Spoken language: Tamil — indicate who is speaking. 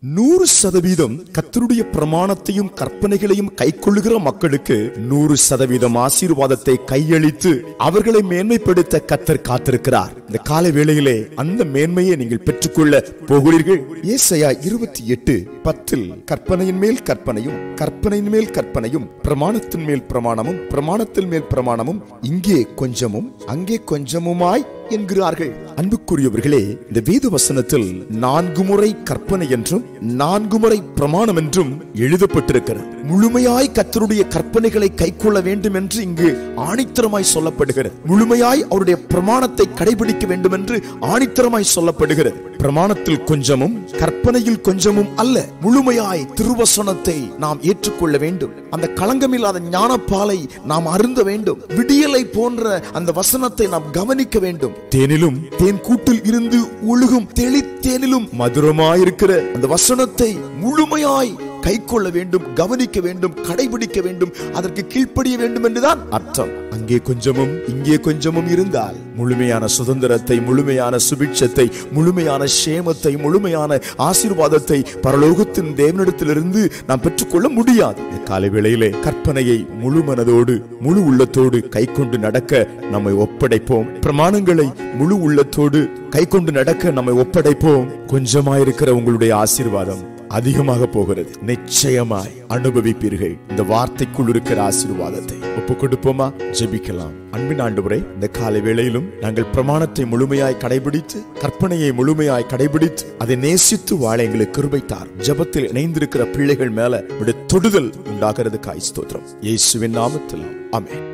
Speaker 1: 100% கர்த்தருடைய பிரமாணத்தையும் கற்பனைகளையும் கைக்கொள்ளுகிற மக்களுக்கு 100% ஆசீர்வாதத்தை கையளித்து அவர்களை மேன்மைப்படுத்த கர்த்தர் காத்திருக்கிறார். இந்த காலை வேளையிலே அந்த மேன்மையை நீங்கள் பெற்றுக்கொள்ள போகிறீர்கள். ஏசாயா 28:10 கற்பனையின் மேல் கற்பனையும் கற்பனையின் மேல் கற்பனையும் பிரமாணத்தின் மேல் பிரமாணமும் பிரமாணத்தின் மேல் பிரமாணமும் இங்கே கொஞ்சமும் அங்கே கொஞ்சமுமாய் என்கிறார்கள். அன்புக்குரியவர்களே, இந்த வேத வசனத்தில் 4 முறை கற்பனை என்றும் 4 முறை பிரமாணம் என்றும் எழுதப்பட்டிருக்கிறது. முழுமையாய் கர்த்தருடைய கற்பனைகளை கைக்கொள்ள வேண்டும் என்று இங்கு ஆணித்தரமாய் சொல்லப்படுகிறது. முழுமையாய் அவருடைய பிரமாணத்தை கடைபிடிக்க வேண்டும் என்று ஆணித்தரமாய் சொல்லப்படுகிறது. பிரமாணத்தில் கொஞ்சமும் கற்பனையில் கொஞ்சமும் அல்ல, முழுமையாய் திருவசனத்தை நாம் ஏற்றுக்கொள்ள வேண்டும். அந்த களங்கமில்லாத ஞானப்பாலை நாம் அருந்த வேண்டும். விடியலை போன்ற அந்த வசனத்தை நாம் கவனிக்க வேண்டும். தேனிலும் தேன் கூட்டில் இருந்து ஒழுகும் தெளித்தேனிலும் மதுரமாயிருக்கிற அந்த வசனத்தை முழுமையாய் கைக்கொள்ள வேண்டும், கவனிக்க வேண்டும், கடைபிடிக்க வேண்டும், அதற்கு கீழ்ப்படிய வேண்டும் என்றுதான் அர்த்தம். அங்கே கொஞ்சமும் இங்கே கொஞ்சமும் இருந்தால் முழுமையான சுதந்திரத்தை, முழுமையான சுபிட்சத்தை, முழுமையான சேமத்தை, முழுமையான ஆசீர்வாதத்தை பரலோகத்தின் தேவனிடத்திலிருந்து நாம் பெற்றுக்கொள்ள முடியாது. இந்த காலை வேளையிலே கற்பனையை முழு மனதோடு முழு உள்ளத்தோடு கைக்கொண்டு நடக்க நம்மை ஒப்படைப்போம். பிரமாணங்களை முழு உள்ளத்தோடு கைக்கொண்டு நடக்க நம்மை ஒப்படைப்போம். கொஞ்சமாயிருக்கிற உங்களுடைய ஆசீர்வாதம் அதிகமாக போகிறது. நிச்சயமாய் அனுபவிப்பீர்கள் இந்த வார்த்தைக்குள் இருக்கிற ஆசீர்வாதத்தை. ஒப்பு கொடுப்போமா? ஜெபிக்கலாம். அன்பின் ஆண்டவரே, இந்த காலை வேளையிலும் நாங்கள் பிரமாணத்தை முழுமையாய் கடைபிடித்து கற்பனையை முழுமையாய் கடைபிடித்து அதை நேசித்து வாழ எங்களுக்கு கிருபை தார். ஜெபத்தில் இணைந்திருக்கிற பிள்ளைகள் மேல தொடுதல் உண்டாகிறதுக்காய் ஸ்தோத்திரம். இயேசுவின் நாமத்தில் ஆமென்.